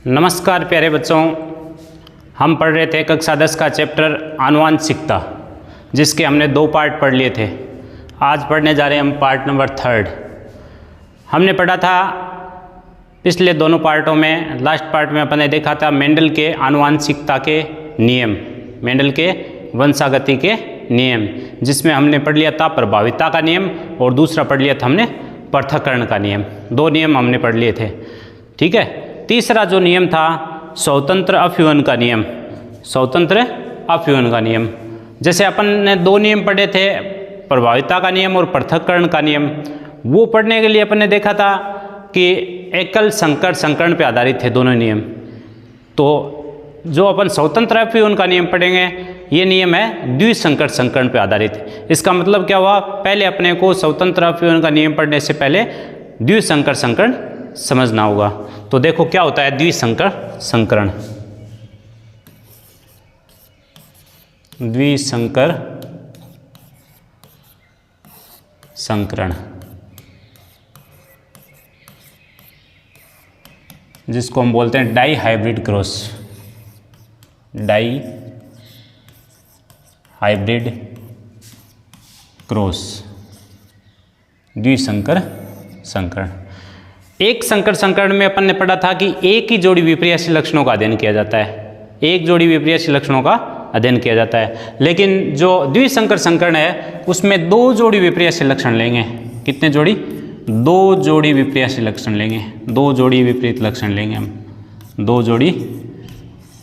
नमस्कार प्यारे बच्चों, हम पढ़ रहे थे कक्षा 10 का चैप्टर आनुवांशिकता, जिसके हमने 2 पार्ट पढ़ लिए थे। आज पढ़ने जा रहे हैं हम पार्ट नंबर 3। हमने पढ़ा था पिछले दोनों पार्टों में, लास्ट पार्ट में अपन ने देखा था मेंडल के आनुवांशिकता के नियम, मेंडल के वंशागति के नियम, जिसमें हमने पढ़ लिया था प्रभाविता का नियम और दूसरा पढ़ लिया था हमने पृथक्करण का नियम। 2 नियम हमने पढ़ लिए थे, ठीक है। तीसरा जो नियम था स्वतंत्र अपव्यवन का नियम, स्वतंत्र अपव्यवन का नियम। जैसे अपन ने 2 नियम पढ़े थे, प्रभाविता का नियम और पृथक्करण का नियम। वो पढ़ने के लिए अपन ने देखा था कि एकल संकर संकरण पे आधारित थे दोनों नियम। तो जो अपन स्वतंत्र अपव्यवन का नियम पढ़ेंगे, ये नियम है द्विसंकर संकरण पे आधारित। इसका मतलब क्या हुआ, पहले अपने को स्वतंत्र अपव्यवन का नियम पढ़ने से पहले द्विसंकर संकरण समझना होगा। तो देखो क्या होता है द्विसंकर संकरण। द्विसंकर संकरण, जिसको हम बोलते हैं dihybrid cross, dihybrid cross, द्विसंकर संकरण। एक संकर संकरण में अपन ने पढ़ा था कि एक ही जोड़ी विपर्यासी लक्षणों का अध्ययन किया जाता है, एक जोड़ी विपर्यासी लक्षणों का अध्ययन किया जाता है। लेकिन जो द्विसंकर संकरण है उसमें 2 जोड़ी विपर्यासी लक्षण लेंगे। कितने जोड़ी? 2 जोड़ी विपर्यासी लक्षण लेंगे, 2 जोड़ी विपरीत लक्षण लेंगे हम, 2 जोड़ी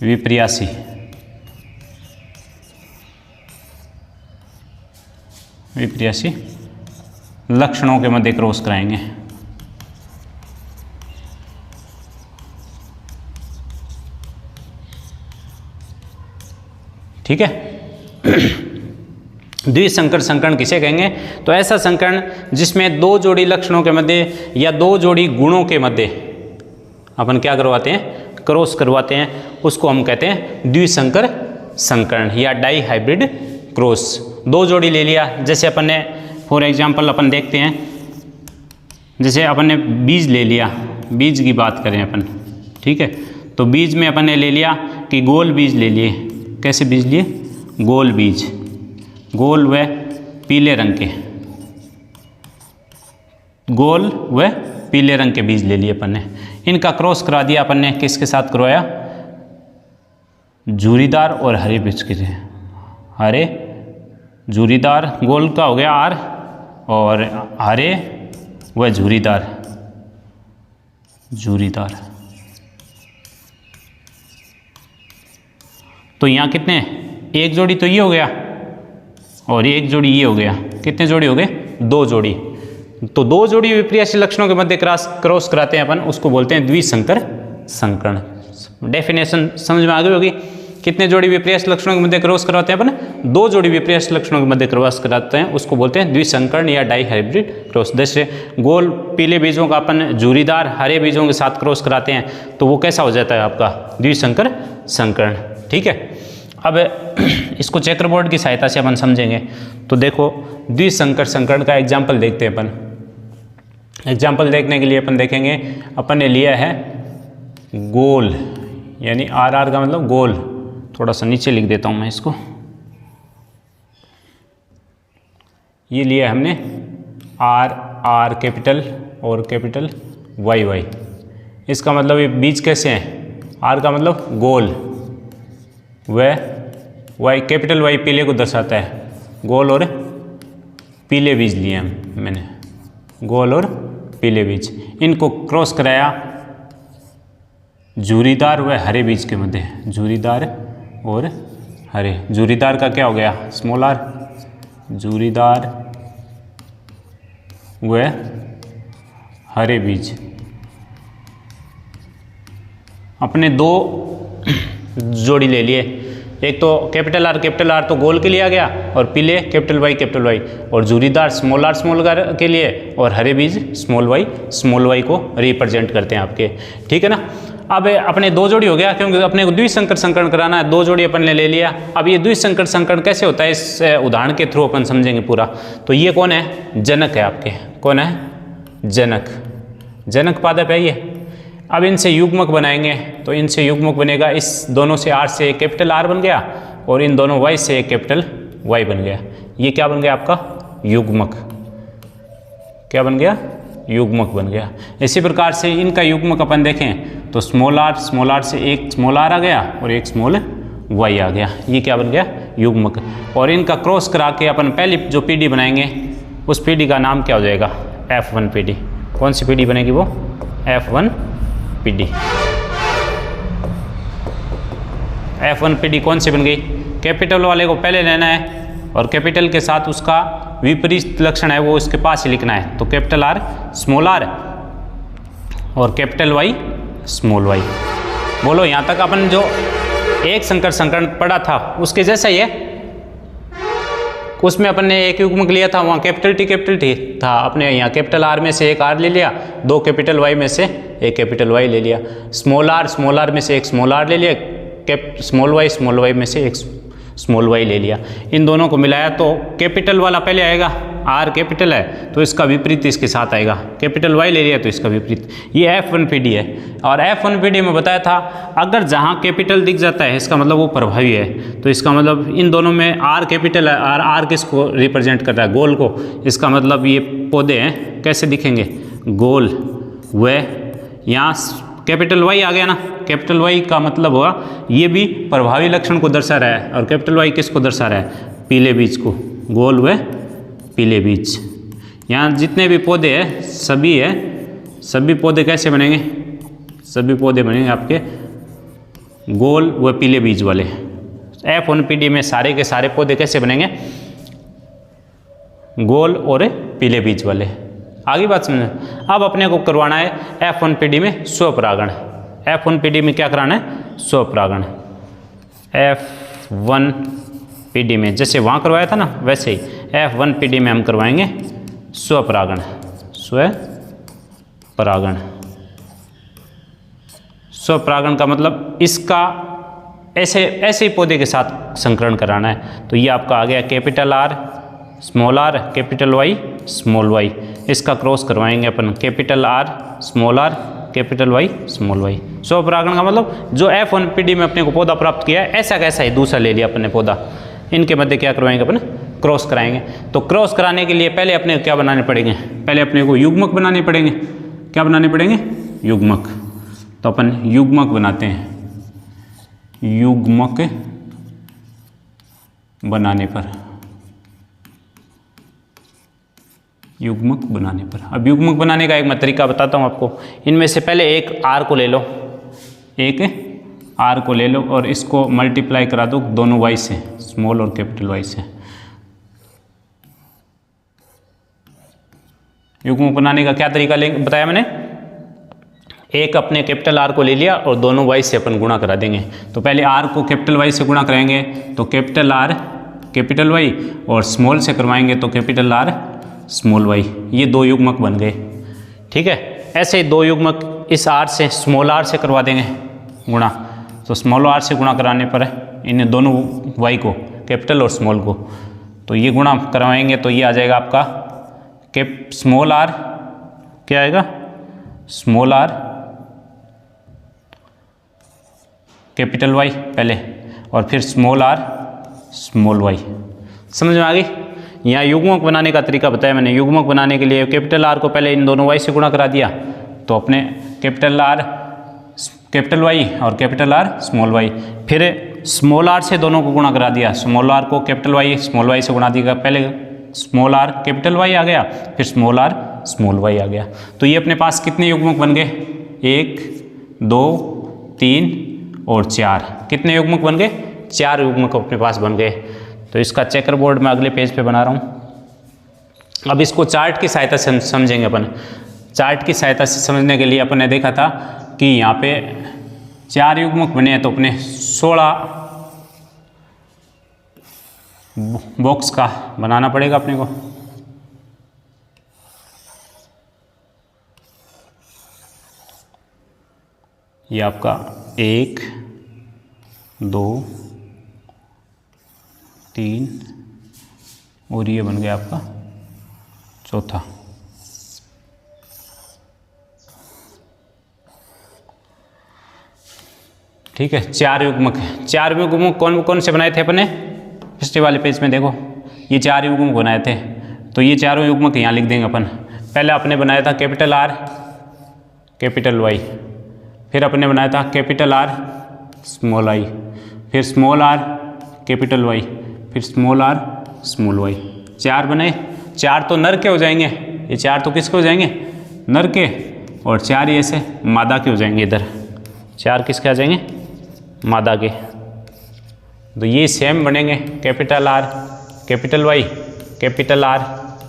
विपर्यासी लक्षणों के मध्य क्रॉस कराएंगे। ठीक है। द्विसंकर संकरण किसे कहेंगे? तो ऐसा संकरण जिसमें 2 जोड़ी लक्षणों के मध्य या 2 जोड़ी गुणों के मध्य अपन क्या करवाते हैं, क्रॉस करवाते हैं, उसको हम कहते हैं द्विसंकर संकरण या डाई हाइब्रिड क्रॉस। 2 जोड़ी ले लिया, जैसे अपन ने फॉर एग्जांपल अपन देखते हैं, जैसे अपन ने बीज ले लिया, बीज की बात करें अपन, ठीक है। तो बीज में अपन ने ले लिया कि गोल बीज ले लिए। कैसे बीज लिए? गोल बीज, गोल व पीले रंग के, गोल व पीले रंग के बीज ले लिए अपन ने। इनका क्रॉस करा दिया अपन ने, किसके साथ करवाया? झूरीदार और हरे बीज के। हरे झूरीदार, गोल का हो गया आर, और हरे व झूरीदार, झूरीदार। तो यहाँ कितने? 1 जोड़ी तो ये हो गया और 1 जोड़ी ये हो गया। कितने जोड़ी हो गए? 2 जोड़ी। तो 2 जोड़ी विपर्यासी लक्षणों के मध्य क्रॉस कराते हैं अपन, उसको बोलते हैं द्विसंकर संकरण। डेफिनेशन समझ में आ गई होगी। कितने जोड़ी विपर्यासी लक्षणों के मध्य क्रॉस करवाते हैं अपन? 2 जोड़ी विपर्यासी लक्षणों के मध्य क्रॉस कराते हैं, उसको बोलते हैं द्विसंकरण या डाई हाइब्रिड क्रॉस। जैसे गोल पीले बीजों का अपन झूरीदार हरे बीजों के साथ क्रॉस कराते हैं, तो वो कैसा हो जाता है आपका? द्विसंकर संकरण, ठीक है। अब इसको चेकर बोर्ड की सहायता से अपन समझेंगे। तो देखो द्विसंकर संकरण का एग्जाम्पल देखते हैं अपन। एग्जाम्पल देखने के लिए अपन देखेंगे, अपन ने लिया है गोल, यानी RR का मतलब गोल। थोड़ा सा नीचे लिख देता हूँ मैं इसको। ये लिया हमने R कैपिटल और कैपिटल Y। इसका मतलब ये बीज कैसे हैं? R का मतलब गोल, व Y कैपिटल Y पीले को दर्शाता है। गोल और पीले बीज लिए हम, मैंने गोल और पीले बीज। इनको क्रॉस कराया झूरीदार व हरे बीज के मध्य, झूरीदार और हरे। झूरीदार का क्या हो गया? स्मॉल r, झूरीदार व हरे बीज। अपने 2 जोड़ी ले लिए, एक तो कैपिटल R तो गोल के लिए आ गया, और पीले कैपिटल Y, और झूरीदार स्मॉल r के लिए, और हरे बीज स्मॉल y को रिप्रेजेंट करते हैं आपके, ठीक है ना। अब अपने 2 जोड़ी हो गया, क्योंकि अपने को द्विसंकर संकरण कराना है। 2 जोड़ी अपन ने ले लिया। अब ये द्विसंकर संकरण कैसे होता है, इस उदाहरण के थ्रू अपन समझेंगे पूरा। तो ये कौन है? जनक है आपके। कौन है? जनक। जनक पादप है ये। अब इनसे युग्मक बनाएंगे, तो इनसे युग्मक बनेगा, इस दोनों से R से एक कैपिटल R बन गया और इन दोनों Y से एक कैपिटल Y बन गया। ये क्या बन गया आपका? युग्मक। क्या बन गया? युग्मक बन गया। इसी प्रकार से इनका युग्मक अपन देखें तो स्मॉल r से एक स्मॉल r आ गया और एक स्मॉल y आ गया। ये क्या बन गया? युग्मक। और इनका क्रॉस करा के अपन पहली जो पीडी बनाएंगे उस पीडी का नाम क्या हो जाएगा? F1 PD. कौन सी पीडी बनेगी वो? F1 PD. F1 पीडी कौन सी बन गई? कैपिटल वाले को पहले लेना है और कैपिटल के साथ उसका विपरीत लक्षण है वो इसके पास ही लिखना है। तो कैपिटल R स्मॉल r और कैपिटल Y स्मॉल y। बोलो यहाँ तक अपन जो एक संकर संकरण पढ़ा था उसके जैसा ही है। उसमें अपन ने एक युग्मक लिया था, वहाँ कैपिटल T था, अपने यहाँ कैपिटल R में से एक R ले लिया, दो कैपिटल Y में से एक कैपिटल Y ले लिया, स्मॉल r में से एक स्मॉल r ले लिया, स्मॉल y में से एक स्मॉल y ले लिया। इन दोनों को मिलाया तो कैपिटल वाला पहले आएगा, R कैपिटल है तो इसका विपरीत इसके साथ आएगा, कैपिटल Y ले लिया तो इसका विपरीत। ये F1 पीडी है। और F1 पीडी में बताया था अगर जहाँ कैपिटल दिख जाता है इसका मतलब वो प्रभावी है। तो इसका मतलब इन दोनों में R कैपिटल है, R किसको रिप्रेजेंट कर रहा है? गोल को। इसका मतलब ये पौधे हैं, कैसे दिखेंगे? गोल। व यहाँ कैपिटल Y आ गया ना, कैपिटल Y का मतलब हुआ ये भी प्रभावी लक्षण को दर्शा रहा है। और कैपिटल Y किसको दर्शा रहा है? पीले बीज को। गोल व पीले बीज। यहाँ जितने भी पौधे हैं सभी पौधे कैसे बनेंगे? सभी पौधे बनेंगे आपके गोल व पीले बीज वाले। F1 पीडी में सारे के सारे पौधे कैसे बनेंगे? गोल और पीले बीज वाले। आगे बात समझो। अब अपने को करवाना है F1 पीडी में स्वपरागण। F1 पीडी में क्या कराना है? स्वपरागण। F1 पीडी में जैसे वहाँ करवाया था ना वैसे ही F1 पीडी में हम करवाएंगे स्वपरागण। स्वपरागण। स्वपरागण का मतलब इसका ऐसे ही पौधे के साथ संकरण कराना है। तो ये आपका आ गया capital R small r capital Y small y। इसका क्रॉस करवाएंगे अपन capital R small r capital Y small y। स्वपरागण का मतलब जो F1 पीडी में अपने को पौधा प्राप्त किया है ऐसा कैसा ही दूसरा ले लिया अपने पौधा, इनके मध्य क्या करवाएंगे अपन? क्रॉस कराएंगे। तो क्रॉस कराने के लिए पहले अपने क्या बनाने पड़ेंगे? पहले अपने को युग्मक बनाने पड़ेंगे। क्या बनाने पड़ेंगे? युग्मक। तो अपन युग्मक बनाते हैं। युग्मक बनाने पर अब युग्मक बनाने का एक मैं तरीका बताता हूँ आपको। इनमें से पहले एक R को ले लो, और इसको मल्टीप्लाई करा दो दोनों Y से, स्मॉल और कैपिटल Y से। युग्मक बनाने का क्या तरीका बताया मैंने? एक अपने कैपिटल R को ले लिया और दोनों Y से अपन गुणा करा देंगे। तो पहले R को कैपिटल Y से गुणा कराएंगे तो कैपिटल R कैपिटल Y, और स्मॉल से करवाएंगे तो कैपिटल R स्मॉल y। ये दो युग्मक बन गए। ठीक है, ऐसे ही दो युग्मक इस R से स्मॉल r से करवा देंगे गुणा। तो स्मॉल r से गुणा कराने पर इन दोनों y को, कैपिटल और स्मॉल को, तो ये गुणा करवाएंगे तो ये आ जाएगा आपका स्मॉल r। क्या आएगा? स्मॉल r कैपिटल Y पहले और फिर स्मॉल r स्मॉल y। समझ में आ गई? यहाँ युग्मक बनाने का तरीका बताया मैंने। युग्मक बनाने के लिए कैपिटल R को पहले इन दोनों Y से गुणा करा दिया तो अपने कैपिटल R कैपिटल Y और कैपिटल R स्मॉल y। फिर स्मॉल r से दोनों को गुणा करा दिया। स्मॉल r को कैपिटल Y स्मॉल y से गुणा दिया। पहले स्मॉल r कैपिटल Y आ गया, फिर स्मॉल r स्मॉल y आ गया। तो ये अपने पास कितने युग्मक बन गए? 1 2 3 और 4। कितने युग्मक बन गए? 4 युग्मक अपने पास बन गए। तो इसका चेकर बोर्ड मैं अगले पेज पे बना रहा हूँ। अब इसको चार्ट की सहायता से समझेंगे अपन। चार्ट की सहायता से समझने के लिए अपन ने देखा था कि यहाँ पे 4 युग्मक बने हैं तो अपने 16 बॉक्स का बनाना पड़ेगा अपने को। ये आपका 1 2 3 और ये बन गया आपका चौथा। ठीक है, 4 युग्मक है। 4 युग्मक कौन कौन से बनाए थे अपने पिछले वाले पेज में? देखो ये 4 युग्मक बनाए थे, तो ये चारों युग्मक यहाँ लिख देंगे अपन। पहले अपने बनाया था कैपिटल R कैपिटल Y, फिर अपने बनाया था कैपिटल R स्मॉल I, फिर स्मॉल r कैपिटल Y, फिर स्मॉल r स्मॉल y। 4 बने। 4 तो नर के हो जाएंगे, ये 4 तो किसके हो जाएंगे? नर के, और 4 ये से मादा के हो जाएंगे। इधर 4 किसके आ जाएंगे? मादा के। तो ये सेम बनेंगे, capital R capital Y capital R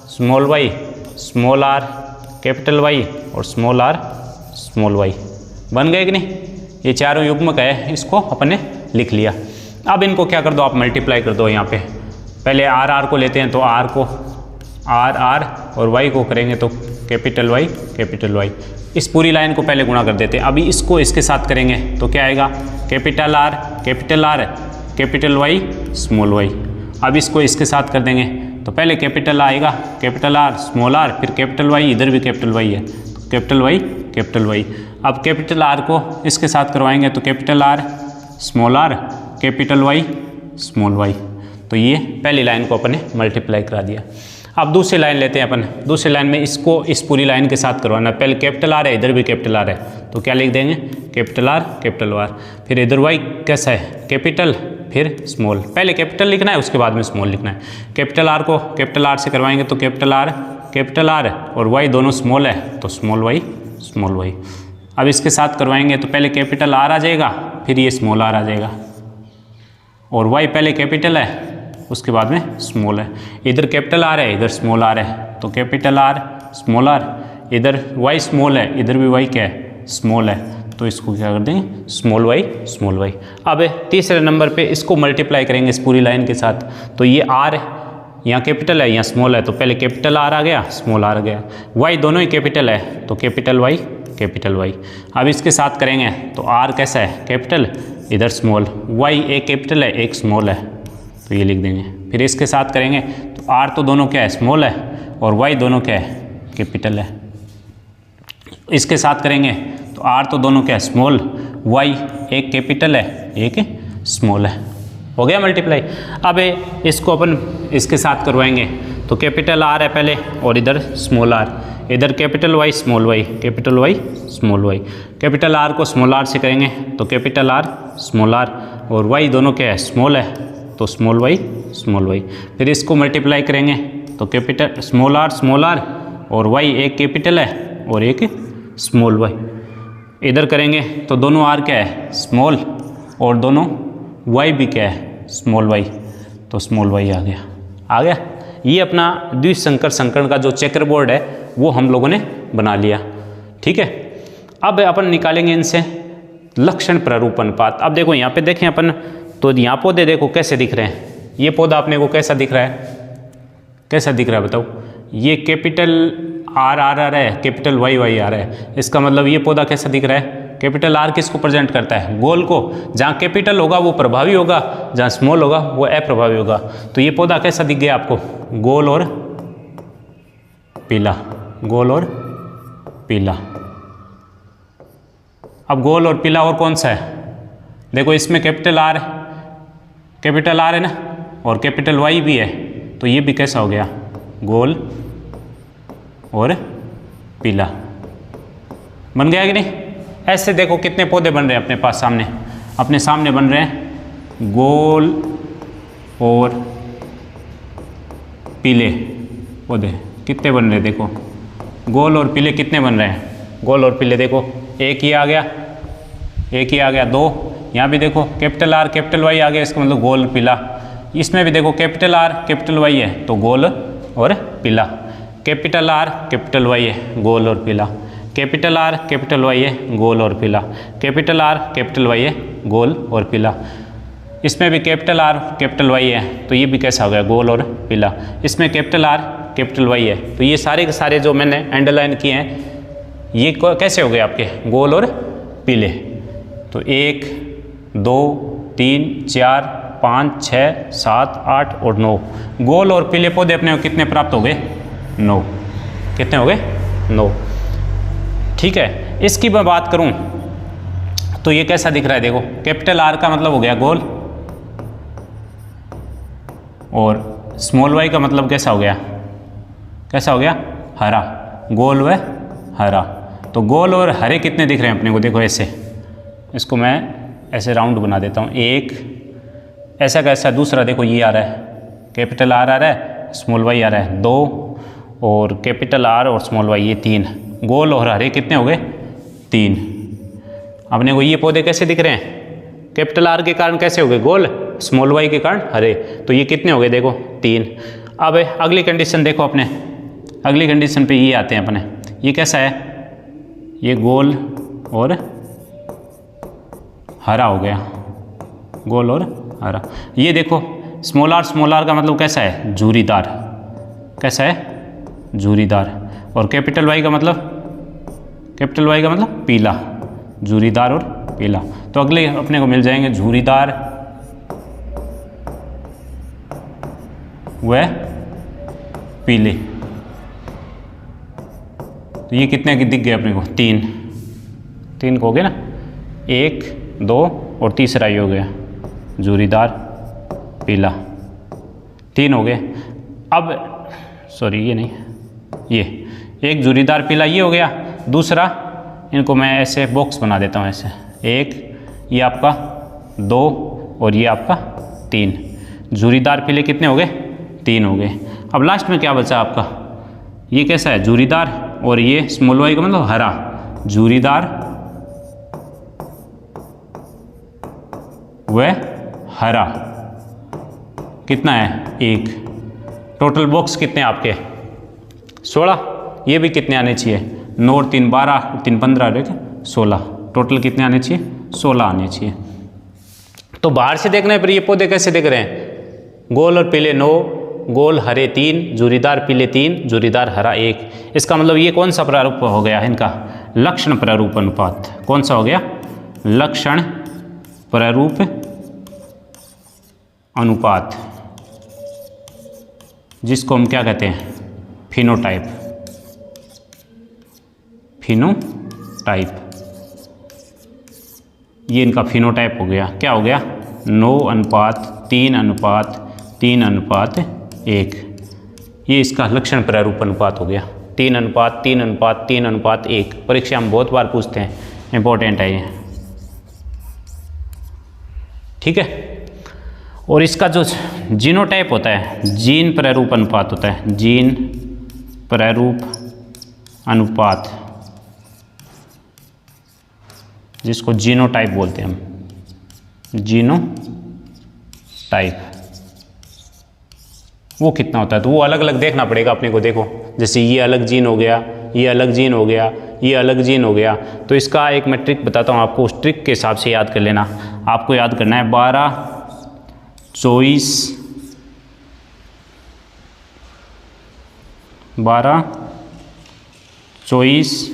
small y small r capital Y और स्मॉल r स्मॉल y। बन गए कि नहीं? ये चारों युग्मक है, इसको अपन ने लिख लिया। अब इनको क्या कर दो आप? मल्टीप्लाई कर दो। यहाँ पे पहले R को लेते हैं, तो R को R और Y को करेंगे तो कैपिटल Y कैपिटल Y। इस पूरी लाइन को पहले गुणा कर देते हैं। अभी इसको इसके साथ करेंगे तो क्या आएगा? Capital R capital Y small y। अब इसको इसके साथ कर देंगे तो पहले कैपिटल आएगा, कैपिटल R स्मॉल r, फिर कैपिटल Y, इधर भी कैपिटल Y है तो कैपिटल Y कैपिटल Y। अब कैपिटल R को इसके साथ करवाएंगे तो capital R small r capital Y small y। तो ये पहली लाइन को अपन ने मल्टीप्लाई करा दिया। अब दूसरी लाइन लेते हैं अपन। दूसरी लाइन में इसको इस पूरी लाइन के साथ करवाना। पहले कैपिटल R है, इधर भी कैपिटल R है, तो क्या लिख देंगे? Capital R capital R। फिर इधर Y कैसा है? कैपिटल, फिर स्मॉल। पहले कैपिटल लिखना है, उसके बाद में स्मॉल लिखना है। कैपिटल R को कैपिटल R से करवाएंगे तो कैपिटल R और Y दोनों स्मॉल है तो स्मॉल y। अब इसके साथ करवाएंगे तो पहले कैपिटल R आ जाएगा, फिर ये स्मॉल r आ जाएगा, और Y पहले कैपिटल है उसके बाद में स्मॉल है। इधर कैपिटल R है, इधर स्मॉल r है, तो कैपिटल R स्मॉल r, इधर Y स्मॉल है, इधर भी Y क्या है? स्मॉल है, तो इसको क्या कर देंगे? Small y। अब तीसरे नंबर पे इसको मल्टीप्लाई करेंगे इस पूरी लाइन के साथ। तो ये R यहाँ कैपिटल है, यहाँ स्मॉल है, तो पहले कैपिटल R आ गया, स्मॉल r आ गया। Y दोनों ही कैपिटल है तो कैपिटल Y। अब इसके साथ करेंगे तो R कैसा है? कैपिटल, इधर स्मॉल। Y एक कैपिटल है, एक स्मॉल है, तो ये लिख देंगे। फिर इसके साथ करेंगे तो R तो दोनों क्या है? स्मॉल है, और Y दोनों क्या है? कैपिटल है। इसके साथ करेंगे तो R तो दोनों क्या है? स्मॉल, Y एक कैपिटल है, एक स्मॉल है। हो गया मल्टीप्लाई। अब इसको अपन इसके साथ करवाएंगे तो कैपिटल R है पहले, और इधर स्मॉल r, इधर capital Y small y, capital Y small y। Capital R को स्मॉल r से करेंगे तो कैपिटल R स्मॉल r, और Y दोनों क्या है? स्मॉल है, तो स्मॉल y। फिर इसको मल्टीप्लाई करेंगे तो कैपिटल स्मॉल r और Y एक कैपिटल है और एक स्मॉल y। इधर करेंगे तो दोनों R क्या है? स्मॉल, और दोनों Y भी क्या है? स्मॉल y, तो स्मॉल y आ गया। ये अपना द्विसंकर संकरण का जो चेकर बोर्ड है वो हम लोगों ने बना लिया। ठीक है, अब अपन निकालेंगे इनसे लक्षण प्रारूप अनुपात। अब देखो यहाँ पे देखें अपन, तो यहाँ पौधे देखो कैसे दिख रहे हैं। ये पौधा अपने को कैसा दिख रहा है? कैसा दिख रहा है बताओ? ये कैपिटल R है, कैपिटल Y आ रहा है। इसका मतलब ये पौधा कैसा दिख रहा है? कैपिटल R किसको प्रेजेंट करता है? गोल को। जहाँ कैपिटल होगा वो प्रभावी होगा, जहाँ स्मॉल होगा वो अप्रभावी होगा। तो ये पौधा कैसा दिख गया आपको? गोल और पीला, गोल और पीला। अब गोल और पीला और कौन सा है? देखो इसमें कैपिटल R है ना, और कैपिटल Y भी है, तो ये भी कैसा हो गया? गोल और पीला। बन गया कि नहीं? ऐसे देखो कितने पौधे बन रहे हैं अपने पास अपने सामने बन रहे हैं गोल और पीले पौधे। कितने बन रहे हैं? देखो गोल और पीले कितने बन रहे हैं? गोल और पीले देखो, एक ही आ गया, 2। यहाँ भी देखो कैपिटल R कैपिटल Y आ गया, इसका मतलब गोल और पीला। इसमें भी देखो कैपिटल R कैपिटल Y है तो गोल और पीला। कैपिटल R कैपिटल Y है, गोल और पीला। कैपिटल R कैपिटल Y है, गोल और पीला। कैपिटल R कैपिटल Y है, गोल और पीला। इसमें भी कैपिटल R कैपिटल Y है, तो ये भी कैसा हो गया? गोल और पीला। इसमें कैपिटल R कैपिटल Y है, तो ये सारे के सारे जो मैंने अंडरलाइन किए हैं ये कैसे हो गए आपके? गोल और पीले। तो 1 2 3 4 5 6 7 8 और 9 गोल और पीले पौधे अपने कितने प्राप्त हो गए? 9। कितने हो गए? 9। ठीक है, इसकी मैं बात करूं तो ये कैसा दिख रहा है देखो, कैपिटल आर का मतलब हो गया गोल और स्मॉल वाई का मतलब कैसा हो गया, कैसा हो गया, हरा। गोल व हरा, तो गोल और हरे कितने दिख रहे हैं अपने को, देखो ऐसे, इसको मैं ऐसे राउंड बना देता हूँ, एक ऐसा कैसा, दूसरा देखो ये आ रहा है, कैपिटल आर आ रहा है, स्मॉल वाई आ रहा है, 2 और कैपिटल आर और स्मॉल वाई ये 3, गोल और हरे कितने हो गए, 3। अपने को ये पौधे कैसे दिख रहे हैं, कैपिटल आर के कारण कैसे हो गए गोल, स्मॉल वाई के कारण हरे, तो ये कितने हो गए देखो 3। अब अगली कंडीशन देखो अपने, अगली कंडीशन पे ये आते हैं अपने, ये कैसा है, ये गोल और हरा हो गया, गोल और हरा। ये देखो स्मॉल आर का मतलब कैसा है, झूरीदार, कैसा है, झूरीदार। और कैपिटल वाई का मतलब, कैपिटल वाई का मतलब पीला, झूरीदार और पीला। तो अगले अपने को मिल जाएंगे झूरीदार व पीले। तो ये कितने की दिख गए अपने को, 3 हो गए ना, 1 2 और तीसरा ये हो गया झूरीदार पीला, 3 हो गए। अब सॉरी ये नहीं, ये एक झूरीदार पीला ये हो गया, दूसरा इनको मैं ऐसे बॉक्स बना देता हूँ ऐसे, 1 ये आपका 2 और ये आपका 3, झूरीदार पीले कितने हो गए, 3 हो गए। अब लास्ट में क्या बचा आपका, ये कैसा है, झूरीदार और ये स्मॉल वाई का मतलब हरा, झूरीदार व हरा, कितना है 1। टोटल बॉक्स कितने आपके 16, ये भी कितने आने चाहिए, 9 और 3 12, 3 15 देखिए 16, टोटल कितने आने चाहिए, 16 आने चाहिए। तो बाहर से देखने पर ये पौधे कैसे दिख रहे हैं, गोल और पीले 9, गोल हरे 3, झूरीदार पीले 3, झूरीदार हरा 1। इसका मतलब ये कौन सा प्रारूप हो गया है इनका, लक्षण प्रारूप अनुपात। कौन सा हो गया, लक्षण प्रारूप अनुपात, जिसको हम क्या कहते हैं, फिनोटाइप, फिनोटाइप। ये इनका फिनोटाइप हो गया, क्या हो गया, 9:3:3:3:1। ये इसका लक्षण प्रारूप अनुपात हो गया, 3:3:3:3:1। परीक्षा में बहुत बार पूछते हैं, इंपॉर्टेंट है ये, ठीक है। और इसका जो जीनोटाइप होता है, जीन प्रारूप अनुपात होता है, जीन प्रारूप अनुपात, जिसको जीनोटाइप बोलते हैं हम, जीनोटाइप, वो कितना होता है, तो वो अलग अलग देखना पड़ेगा अपने को। देखो जैसे ये अलग जीन हो गया, ये अलग जीन हो गया, ये अलग जीन हो गया, तो इसका एक मैं ट्रिक बताता हूँ आपको, उस ट्रिक के हिसाब से याद कर लेना। आपको याद करना है 12 24 12 24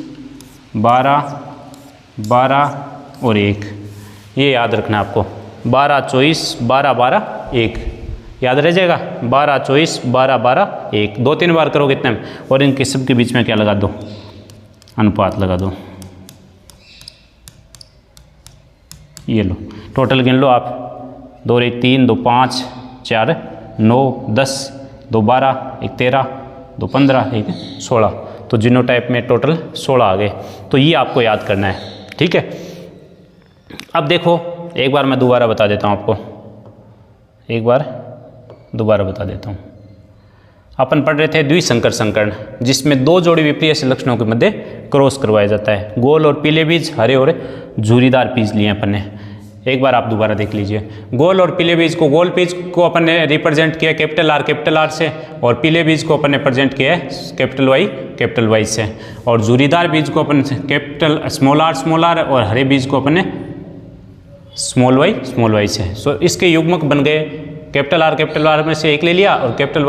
12 12 और 1, ये याद रखना है आपको, 12 24 12 12 1, याद रह जाएगा, 12 24 12 12 1, 2-3 बार करो कितने में, और इनके सब के बीच में क्या लगा दो, अनुपात लगा दो। ये लो टोटल गिन लो आप, 2 1 3 2 5 4 9 10 2 12 1 13 2 15 1 16, तो जीनोटाइप में टोटल 16 आ गए। तो ये आपको याद करना है, ठीक है। अब देखो एक बार मैं दोबारा बता देता हूँ आपको, एक बार दोबारा बता देता हूँ। अपन पढ़ रहे थे द्विसंकर संकरण, जिसमें 2 जोड़ी विपरीय लक्षणों के मध्य क्रॉस करवाया जाता है। गोल और पीले बीज, हरे और झूरीदार बीज लिए अपन ने। एक बार आप दोबारा देख लीजिए, गोल और पीले बीज को, गोल बीज को अपन ने रिप्रेजेंट किया कैपिटल आर से, और पीले बीज को अपन ने प्रेजेंट किया है कैपिटल वाई से, और झूरीदार बीज को अपन कैपिटल स्मॉल आर और हरे बीज को अपन ने स्मॉल वाई से। सो इसके युग्मक बन गए, कैपिटल आर में से एक ले लिया और कैपिटल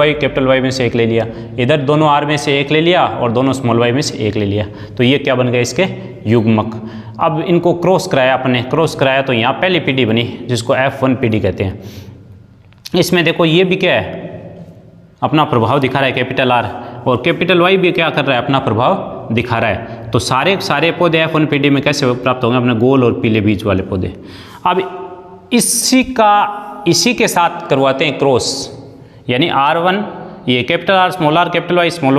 वाई में से एक ले लिया, इधर दोनों आर में से एक ले लिया और दोनों स्मॉल वाई में से एक ले लिया, तो ये क्या बन गए इसके युग्मक। अब इनको क्रॉस कराया अपने, क्रॉस कराया तो यहाँ पहली पीढ़ी बनी जिसको F1 पीढ़ी कहते हैं। इसमें देखो ये भी क्या है, अपना प्रभाव दिखा रहा है कैपिटल आर, और कैपिटल वाई भी क्या कर रहा है, अपना प्रभाव दिखा रहा है। तो सारे पौधे F1PD में कैसे प्राप्त होंगे? अपने गोल और पीले बीज वाले पौधे। अब इसी के साथ करवाते हैं क्रॉस, यानी R1 ये कैपिटल R स्मॉल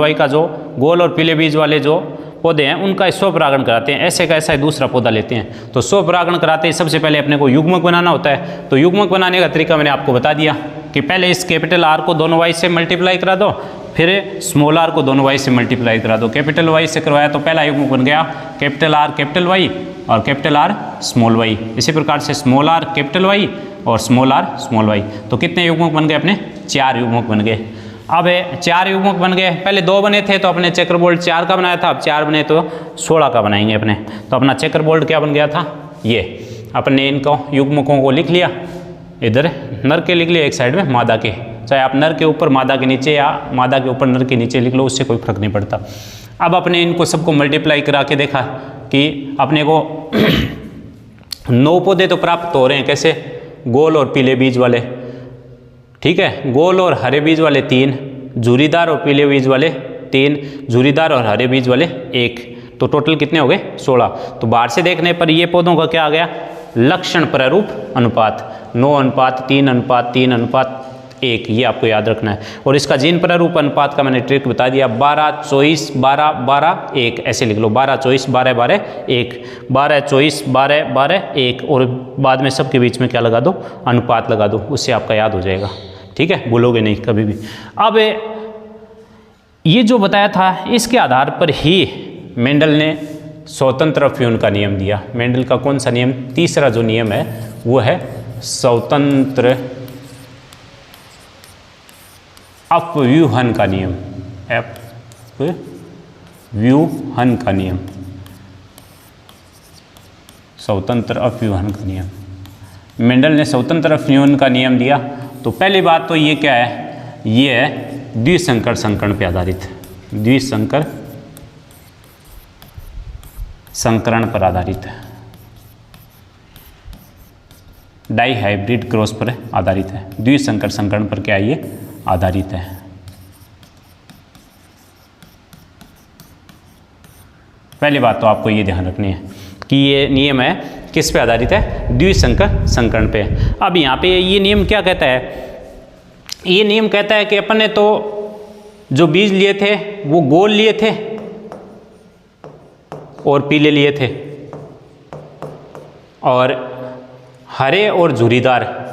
y का जो गोल और पीले बीज वाले जो पौधे हैं उनका स्वपरागण कराते हैं। ऐसे का ऐसा ही दूसरा पौधा लेते हैं। तो स्वपरागण कराते हैं सबसे पहले अपने को युग्मक बनाना होता है। तो युग्मक बनाने का तरीका मैंने आपको बता दिया कि पहले इस कैपिटल R को दोनों y से मल्टीप्लाई करा दो, फिर स्मॉल r को दोनों y से मल्टीप्लाई करा दो। कैपिटल Y से करवाया तो पहला युग्मक बन गया कैपिटल R कैपिटल Y और कैपिटल R स्मॉल y। इसी प्रकार से स्मॉल r कैपिटल Y और स्मॉल r स्मॉल y। तो कितने युग्मक बन गए अपने? 4 युग्मक बन गए। अब 4 युग्मक बन गए, पहले 2 बने थे तो अपने चेकर बोल्ट 4 का बनाया था, अब 4 बने तो 16 का बनाएंगे अपने। तो अपना चेकर बोल्ट क्या बन गया था? ये अपने इनको युग्मकों को लिख लिया, इधर नर के लिख लिया एक साइड में मादा के, चाहे आप नर के ऊपर मादा के नीचे या मादा के ऊपर नर के नीचे लिख लो, उससे कोई फर्क नहीं पड़ता। अब अपने इनको सबको मल्टीप्लाई करा के देखा कि अपने को 9 पौधे तो प्राप्त हो रहे हैं। कैसे? गोल और पीले बीज वाले, ठीक है, गोल और हरे बीज वाले 3, झुरीदार और पीले बीज वाले 3, झुरीदार और हरे बीज वाले 1। तो टोटल कितने हो गए? 16। तो बाहर से देखने पर ये पौधों का क्या आ गया? लक्षण प्रारूप अनुपात 9:3:3:1, ये आपको याद रखना है। और इसका जीन प्रारूप अनुपात का मैंने ट्रिक बता दिया, 12:24:12:12:1 ऐसे लिख लो, 12:24:12:12:1, 12:24:12:12:1 और बाद में सबके बीच में क्या लगा दो? अनुपात लगा दो, उससे आपका याद हो जाएगा। ठीक है, भूलोगे नहीं कभी भी। अब ये जो बताया था इसके आधार पर ही मेंडल ने स्वतंत्र अपव्यूहन का नियम दिया। मेंडल का कौन सा नियम? तीसरा जो नियम है वो है स्वतंत्र अपव्यूहन का नियम, अपव्यूहन का नियम, स्वतंत्र अपव्यूहन का नियम। मेंडल ने स्वतंत्र अपव्यूहन का नियम दिया। तो पहली बात तो ये क्या है? ये है द्विसंकर संकरण पे आधारित, द्विसंकर संकरण पर आधारित है, डाई हाइब्रिड क्रॉस पर आधारित है। द्विसंकर संकरण पर क्या है? ये आधारित है। पहली बात तो आपको ये ध्यान रखनी है कि ये नियम है किस पे आधारित है? द्विसंकर संकरण पे। अब यहाँ पे ये नियम क्या कहता है? ये नियम कहता है कि अपन ने तो जो बीज लिए थे वो गोल लिए थे और पीले लिए थे, और हरे और झुरीदार,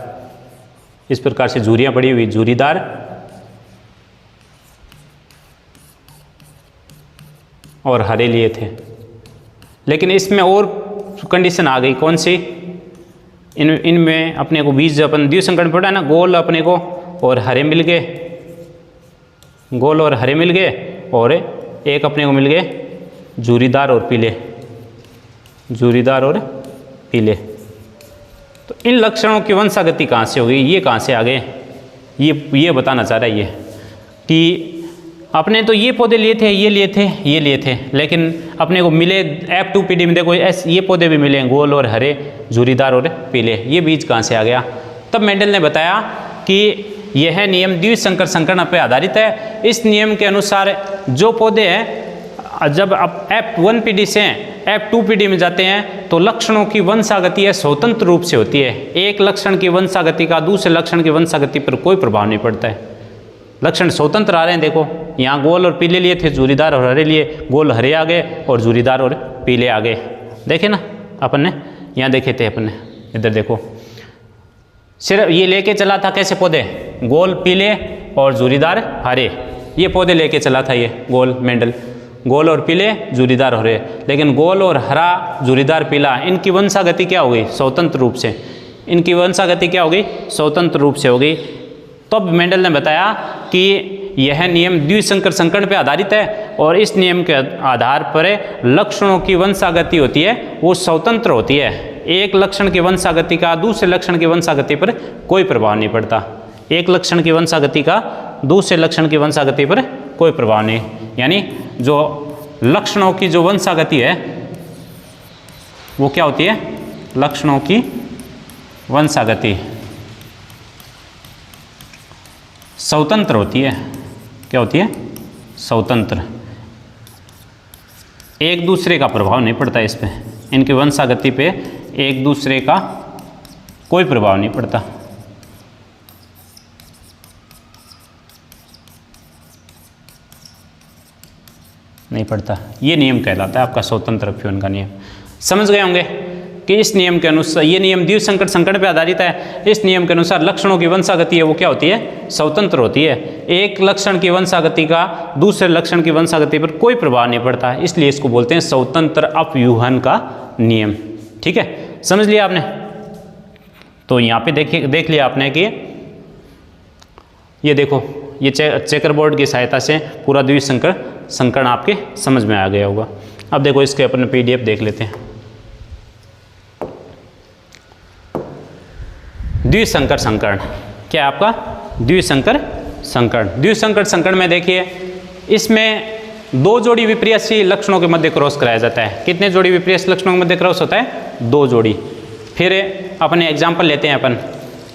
इस प्रकार से झुरियाँ पड़ी हुई, झुरीदार और हरे लिए थे। लेकिन इसमें और कंडीशन आ गई, कौन सी? इनमें अपने को बीज अपन द्विसंकरण पड़ा है ना, गोल अपने को और हरे मिल गए, गोल और हरे मिल गए, और एक अपने को मिल गए झुरीदार और पीले, झुरीदार और पीले। तो इन लक्षणों की वंशागति कहाँ से होगी? ये कहाँ से आ गए? ये बताना चाह रहा है ये कि अपने तो ये पौधे लिए थे, ये लिए थे, ये लिए थे, लेकिन अपने को मिले F2PD में देखो ये पौधे भी मिले, गोल और हरे, झुरीदार और पीले। ये बीज कहाँ से आ गया? तब मेंडल ने बताया कि यह नियम द्विसंकर संकरण पर आधारित है। इस नियम के अनुसार जो पौधे हैं जब आप F1PD से F2PD में जाते हैं तो लक्षणों की वंशागति है स्वतंत्र रूप से होती है। एक लक्षण की वंशागति का दूसरे लक्षण की वंशागति पर कोई प्रभाव नहीं पड़ता है। लक्षण स्वतंत्र आ रहे हैं। देखो यहाँ गोल और पीले लिए थे, झुरीदार और हरे लिए, गोल हरे आ गए और झुरीदार और पीले आ गए। देखे ना अपन ने, यहाँ देखे थे अपन ने, इधर देखो, सिर्फ ये लेके चला था कैसे पौधे? गोल पीले और झुरीदार हरे, ये पौधे लेके चला था ये गोल मेंडल, गोल और पीले, झुरीदार हरे। लेकिन गोल और हरा, झुरीदार पीला, इनकी वंशागति क्या हो गई? स्वतंत्र रूप से। इनकी वंशागति क्या हो गई? स्वतंत्र रूप से हो गई। तब मेंडल ने बताया कि यह नियम द्विसंकर संकरण पर आधारित है और इस नियम के आधार पर लक्षणों की वंशागति होती है वो स्वतंत्र होती है। एक लक्षण की वंशागति का दूसरे लक्षण की वंशागति पर कोई प्रभाव नहीं पड़ता। एक लक्षण की वंशागति का दूसरे लक्षण की वंशागति पर कोई प्रभाव नहीं। यानी जो लक्षणों की जो वंशागति है वो क्या होती है? लक्षणों की वंशागति स्वतंत्र होती है। क्या होती है? स्वतंत्र। एक दूसरे का प्रभाव नहीं पड़ता इस पे, इनकी वंशागति पे एक दूसरे का कोई प्रभाव नहीं पड़ता। नहीं पड़ता। ये नियम कहलाता है आपका स्वतंत्र अपव्यूहन का नियम। समझ गए होंगे कि इस नियम के अनुसार, ये नियम द्विसंकर संकरण पर आधारित है। इस नियम के अनुसार लक्षणों की वंशागति है वो क्या होती है, स्वतंत्र होती है। एक लक्षण की वंशागति का दूसरे लक्षण की वंशागति पर कोई प्रभाव नहीं पड़ता, इसलिए इसको बोलते हैं स्वतंत्र अपव्यूहन का नियम। ठीक है, समझ लिया आपने। तो यहाँ पे देखिए, देख लिया आपने कि ये देखो, ये चेकर बोर्ड की सहायता से पूरा द्विसंकर संकरण आपके समझ में आ गया होगा। अब देखो इसके अपन पीडीएफ देख लेते हैं। द्विसंकर संकरण क्या है आपका, द्विसंकर संकरण। द्विसंकर संकरण में देखिए, इसमें दो जोड़ी विपर्ययशील लक्षणों के मध्य क्रॉस कराया जाता है। कितने जोड़ी विपर्ययशील लक्षणों के मध्य क्रॉस होता है, दो जोड़ी। फिर अपने एग्जाम्पल लेते हैं अपन,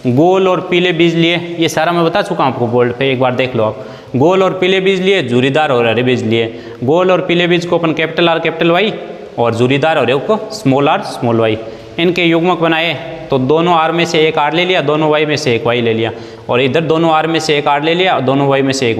गोल और पीले बीज लिए, ये सारा मैं बता चुका हूँ आपको बोर्ड पे, एक बार देख लो आप। गोल और पीले बीज लिए, झुर्रीदार और हरे बीज लिए। गोल और पीले बीज को अपन कैपिटल आर कैपिटल वाई, और झुर्रीदार और हरे को स्मॉल आर स्मॉल वाई, इनके युग्मक बनाए। तो दोनों आर में से एक आर ले लिया, दोनों वाई में से एक वाई ले लिया, और इधर दोनों आर में से एक आर ले लिया और दोनों वाई में से एक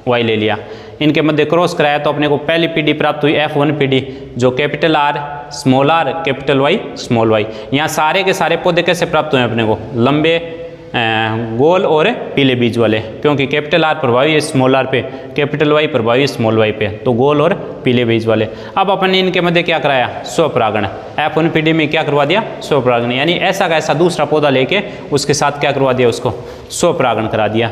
वाई ले लिया। इनके मध्य क्रॉस कराया तो अपने को पहली पीडी प्राप्त हुई F1 पीडी, जो capital R small R capital Y small Y. यहाँ सारे के सारे पौधे कैसे प्राप्त हुए अपने को, लंबे गोल और पीले बीज वाले, क्योंकि कैपिटल आर प्रभावी है स्मॉल आर पे, कैपिटल वाई प्रभावी है स्मॉल वाई पे, तो गोल और पीले बीज वाले। अब अपन ने इनके मध्य क्या कराया, स्वपरागण। F1 पीडी में क्या करवा दिया, स्वपरागण, यानी ऐसा का ऐसा दूसरा पौधा लेके उसके साथ क्या करवा दिया, उसको स्वपरागण करा दिया।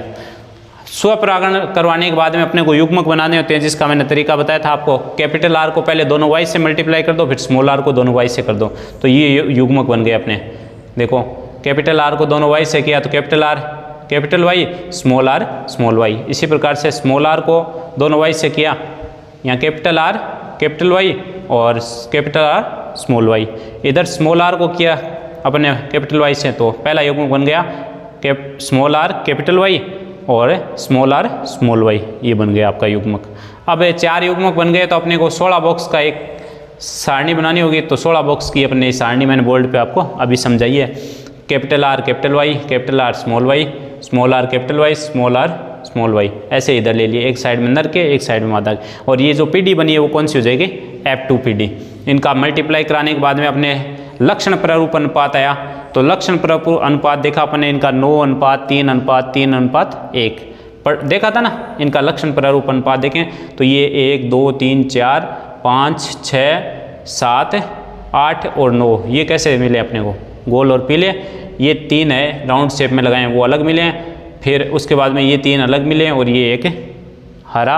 स्वपरागण करवाने के बाद में अपने को युग्मक बनाने होते हैं, जिसका मैंने तरीका बताया था आपको। कैपिटल आर को पहले दोनों वाई से मल्टीप्लाई कर दो, फिर स्मॉल आर को दोनों वाई से कर दो, तो ये युग्मक बन गए अपने। देखो कैपिटल आर को दोनों वाई से किया तो capital R capital Y, small R small Y. इसी प्रकार से स्मॉल आर को दोनों वाई से किया, यहाँ कैपिटल आर कैपिटल वाई और कैपिटल आर स्मॉल वाई। इधर स्मॉल आर को किया अपने कैपिटल वाई से, तो पहला युग्मक बन गया स्मॉल आर कैपिटल वाई और स्मॉल आर स्मॉल वाई, ये बन गया आपका युग्मक। अब 4 युग्मक बन गए तो अपने को 16 बॉक्स का एक सारणी बनानी होगी, तो 16 बॉक्स की अपने सारणी मैंने बोर्ड पे आपको अभी समझाइए। Capital R capital R small R capital Y small Y, ऐसे इधर ले लिए, एक साइड में नर के एक साइड में मादा के। और ये जो पीडी बनी है वो कौन सी हो जाएगी, F2 पीडी। इनका मल्टीप्लाई कराने के बाद में अपने लक्षण प्रारूप अनुपात आया, तो लक्षण प्रारूप अनुपात देखा अपने इनका 9:3:3:1 पर देखा था ना। इनका लक्षण प्रारूप अनुपात देखें तो ये 1 2 3 4 5 6 7 8 और 9, ये कैसे मिले अपने को, गोल और पीले। ये 3 है राउंड शेप में लगाए वो अलग मिले हैं, फिर उसके बाद में ये 3 अलग मिले हैं, और ये एक हरा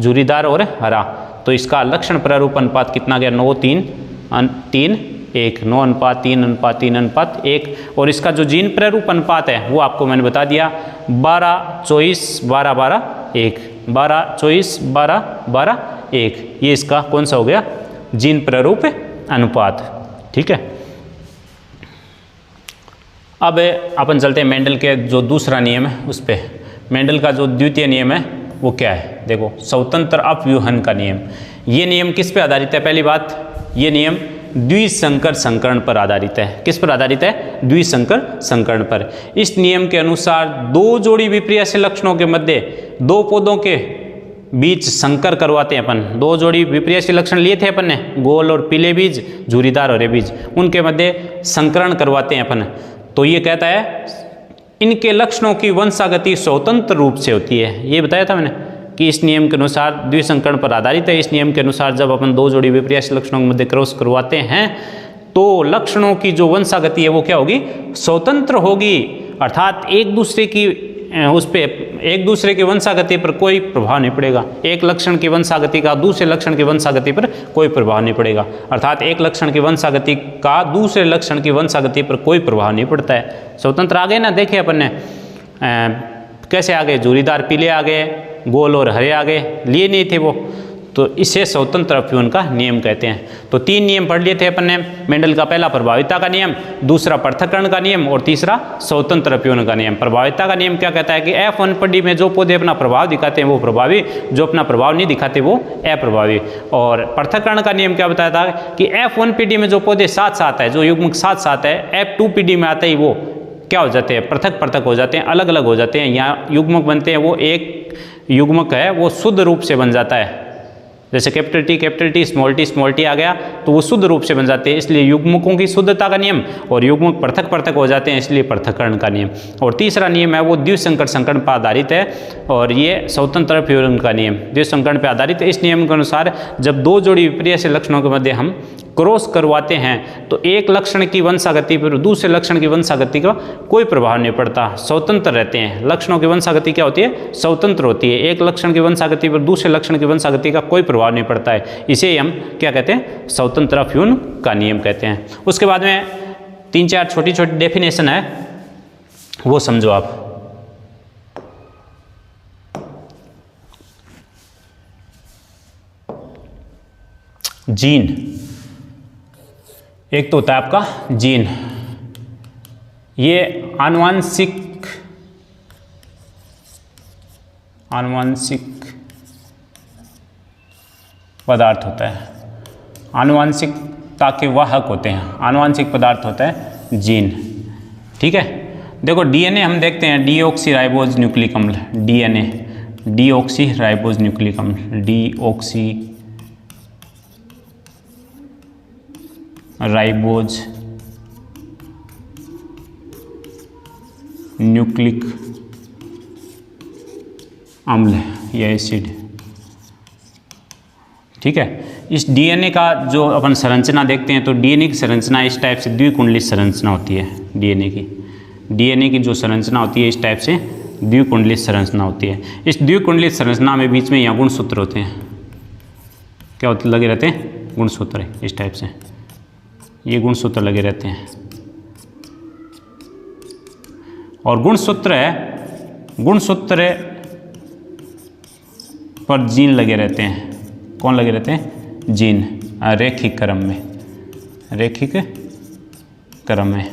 झुर्रीदार और हरा। तो इसका लक्षण प्रारूप अनुपात कितना गया, 9:3:1 9:3:3:1। और इसका जो जीन प्रारूप अनुपात है वो आपको मैंने बता दिया, 12:24:12:1 12:24:12:1, ये इसका कौन सा हो गया, जीन प्रारूप अनुपात। ठीक है, अब अपन चलते हैं मेंडल के जो दूसरा नियम है उस पर। मेंडल का जो द्वितीय नियम है वो क्या है, देखो स्वतंत्र अपव्यूहन का नियम। ये नियम किस पे आधारित है, पहली बात ये नियम द्विसंकर संकरण पर आधारित है। किस पर आधारित है, द्विसंकर संकरण पर। इस नियम के अनुसार दो जोड़ी विपर्ययशील लक्षणों के मध्य दो पौधों के बीच संकर करवाते हैं अपन। दो जोड़ी विपर्ययशील लक्षण लिए थे अपन ने, गोल और पीले बीज, झुर्रीदार और हरे बीज, उनके मध्य संकरण करवाते हैं अपन। तो ये कहता है इनके लक्षणों की वंशागति स्वतंत्र रूप से होती है। ये बताया था मैंने कि इस नियम के अनुसार द्विसंकरण पर आधारित है। इस नियम के अनुसार जब अपन दो जोड़ी विपर्ययशील लक्षणों के मध्य क्रॉस करवाते हैं तो लक्षणों की जो वंशागति है वो क्या होगी, स्वतंत्र होगी। अर्थात एक दूसरे की वंशागति पर कोई प्रभाव नहीं पड़ेगा। एक लक्षण की वंशागति का दूसरे लक्षण की वंशागति पर कोई प्रभाव नहीं पड़ेगा। अर्थात एक लक्षण की वंशागति का दूसरे लक्षण की वंशागति पर कोई प्रभाव नहीं पड़ता है, स्वतंत्र। आ गए ना, देखे अपन ने कैसे आ गए, झुर्रीदार पीले आ गए, गोल और हरे आ गए, लिए नहीं थे वो। तो इसे स्वतंत्र अफ्यून का नियम कहते हैं। तो 3 नियम पढ़ लिए थे अपन ने मेंडल का। पहला प्रभाविता का नियम, दूसरा पृथक्करण का नियम और तीसरा स्वतंत्र अफ्यून का नियम। प्रभाविता का नियम क्या कहता है कि F1PD में जो पौधे अपना प्रभाव दिखाते हैं वो प्रभावी, जो अपना प्रभाव नहीं दिखाते वो अप्रभावी। और पृथक्करण का नियम क्या बताया था कि F1PD में जो पौधे साथ साथ है, जो युग्मक साथ साथ है, F2PD में आते ही वो क्या हो जाते हैं, पृथक पृथक हो जाते हैं, अलग अलग हो जाते हैं। यहाँ युग्मक बनते हैं वो एक युग्मक है वो शुद्ध रूप से बन जाता है। जैसे कैपिटल टी स्मॉल टी आ गया तो वो शुद्ध रूप से बन जाते हैं, इसलिए युग्मकों की शुद्धता का नियम। और युग्मक पृथक पृथक हो जाते हैं, इसलिए पृथक्करण का नियम। और तीसरा नियम है वो द्विसंकर संकरण पर आधारित है और ये स्वतंत्र अफ्यून का नियम द्विसंकरण पर आधारित है। इस नियम के अनुसार जब 2 जोड़ी विपर्य से लक्षणों के मध्य हम क्रॉस करवाते हैं तो एक लक्षण की वंशागति पर दूसरे लक्षण की वंशागति का कोई प्रभाव नहीं पड़ता, स्वतंत्र रहते हैं। लक्षणों की वंशागति क्या होती है, स्वतंत्र होती है। एक लक्षण की वंशागति पर दूसरे लक्षण की वंशागति का कोई प्रभाव नहीं पड़ता है। इसे हम क्या कहते हैं, स्वतंत्र अफ्यून का नियम कहते हैं। उसके बाद में 3-4 छोटी छोटी डेफिनेशन है वो समझो आप। जीन, एक तो होता है आपका जीन, ये आनुवांशिक पदार्थ होता है, आनुवांशिकता के वाहक होते हैं, आनुवांशिक पदार्थ होता है जीन। ठीक है, देखो डीएनए हम देखते हैं, डीऑक्सी राइबोज न्यूक्लिक अम्ल, डीएनए डीऑक्सी राइबोज न्यूक्लिक अम्ल, डीऑक्सी राइबोज न्यूक्लिक अम्ल या एसिड। ठीक है, इस डीएनए का जो अपन संरचना देखते हैं तो डीएनए की संरचना इस टाइप से द्विकुंडलित संरचना होती है। डीएनए की जो संरचना होती है इस टाइप से द्विकुंडलित संरचना होती है। इस द्विकुंडलित संरचना में बीच में यहाँ गुणसूत्र होते हैं, क्या होते लगे रहते हैं, गुणसूत्र इस टाइप से, ये गुणसूत्र लगे रहते हैं। और गुणसूत्र पर जीन लगे रहते हैं। कौन लगे रहते हैं, जीन, रैखिक क्रम में।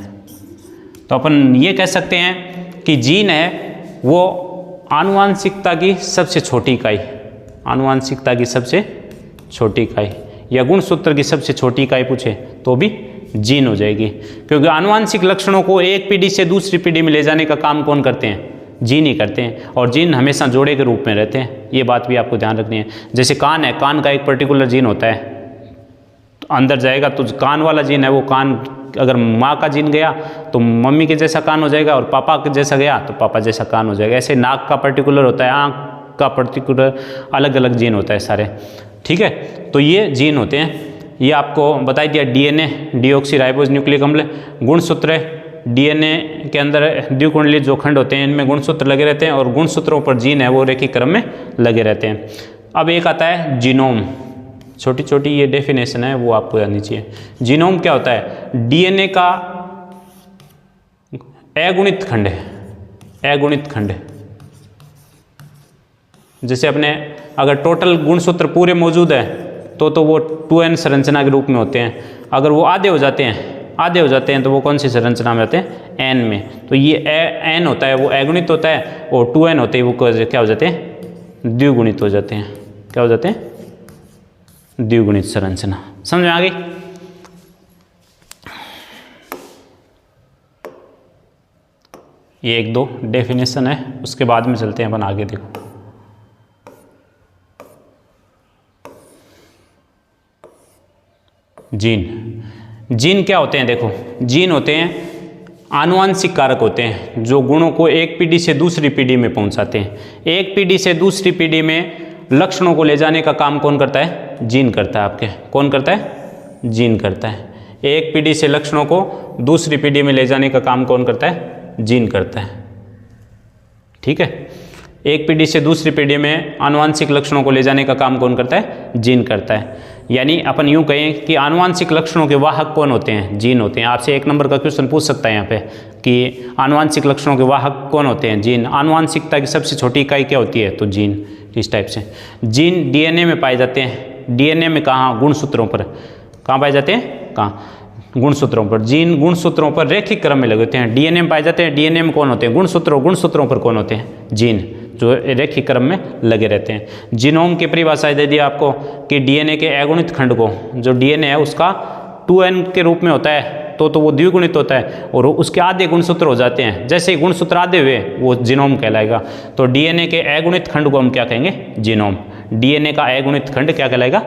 तो अपन ये कह सकते हैं कि जीन है वो आनुवांशिकता की सबसे छोटी इकाई, आनुवांशिकता की सबसे छोटी इकाई, या गुणसूत्र की सबसे छोटी इकाई पूछे तो भी जीन हो जाएगी। क्योंकि आनुवांशिक लक्षणों को एक पीढ़ी से दूसरी पीढ़ी में ले जाने का काम कौन करते हैं, जीन ही करते हैं। और जीन हमेशा जोड़े के रूप में रहते हैं, ये बात भी आपको ध्यान रखनी है। जैसे कान है, कान का एक पर्टिकुलर जीन होता है, तो अंदर जाएगा तो कान वाला जीन है वो कान, अगर माँ का जीन गया तो मम्मी के जैसा कान हो जाएगा, और पापा के जैसा गया तो पापा जैसा कान हो जाएगा। ऐसे नाक का पर्टिकुलर होता है, आँख का पर्टिकुलर, अलग अलग जीन होता है सारे। ठीक है, तो ये जीन होते हैं। ये आपको बता दिया, डीएनए डीऑक्सी राइबोज न्यूक्लिक अम्ल, गुणसूत्र डीएनए के अंदर द्विकुंडलित जो खंड होते हैं इनमें गुणसूत्र लगे रहते हैं, और गुणसूत्रों पर जीन है वो रेखिक क्रम में लगे रहते हैं। अब एक आता है जीनोम, छोटी छोटी ये डेफिनेशन है वो आपको जाननी चाहिए। जीनोम क्या होता है, डीएनए का अगुणित खंड है, अगुणित खंड। जैसे अपने अगर टोटल गुणसूत्र पूरे मौजूद है तो वो 2n संरचना के रूप में होते हैं। अगर वो आधे हो जाते हैं तो वो कौन सी संरचना में आते हैं, n में। तो ये n होता है वो अगुणित होता है, और 2n होते हैं वो क्या हो जाते हैं, द्विगुणित हो जाते हैं। क्या हो जाते हैं, द्विगुणित संरचना। समझ में आ गई। ये 1-2 डेफिनेशन है, उसके बाद में चलते हैं अपन आगे। देखो जीन क्या होते हैं, देखो जीन होते हैं आनुवांशिक कारक होते हैं जो गुणों को एक पीढ़ी से दूसरी पीढ़ी में पहुंचाते हैं। एक पीढ़ी से दूसरी पीढ़ी में लक्षणों को ले जाने का काम कौन करता है, जीन करता है। आपके कौन करता है, जीन करता है। एक पीढ़ी से लक्षणों को दूसरी पीढ़ी में ले जाने का काम कौन करता है, जीन करता है। ठीक है, एक पीढ़ी से दूसरी पीढ़ी में आनुवांशिक लक्षणों को ले जाने का काम कौन करता है, जीन करता है। यानी अपन यूँ कहें कि आनुवांशिक लक्षणों के वाहक कौन होते हैं, जीन होते हैं। आपसे 1 नंबर का क्वेश्चन पूछ सकता है यहाँ पे कि आनुवांशिक लक्षणों के वाहक कौन होते हैं, जीन। आनुवांशिकता की सबसे छोटी इकाई क्या होती है, तो जीन। इस टाइप से। जीन डीएनए में पाए जाते हैं, डीएनए में कहाँ, गुणसूत्रों पर। कहाँ पाए जाते हैं, कहाँ, गुणसूत्रों पर। जीन गुणसूत्रों पर रैखिक क्रम में लगे होते हैं। डीएनए में पाए जाते हैं, डीएनए में कौन होते हैं, गुणसूत्रों, गुणसूत्रों पर कौन होते हैं, जीन, जो रैखिक क्रम में लगे रहते हैं। जीनोम की परिभाषा दे दी आपको कि डीएनए के अगुणित खंड को, जो डीएनए है उसका 2n के रूप में होता है तो वो द्विगुणित होता है और उसके आधे गुणसूत्र हो जाते हैं। जैसे ही गुणसूत्र आधे हुए वो जीनोम कहलाएगा। तो डीएनए के अगुणित खंड को हम क्या कहेंगे, जीनोम। डीएनए का अगुणित खंड क्या कहलाएगा,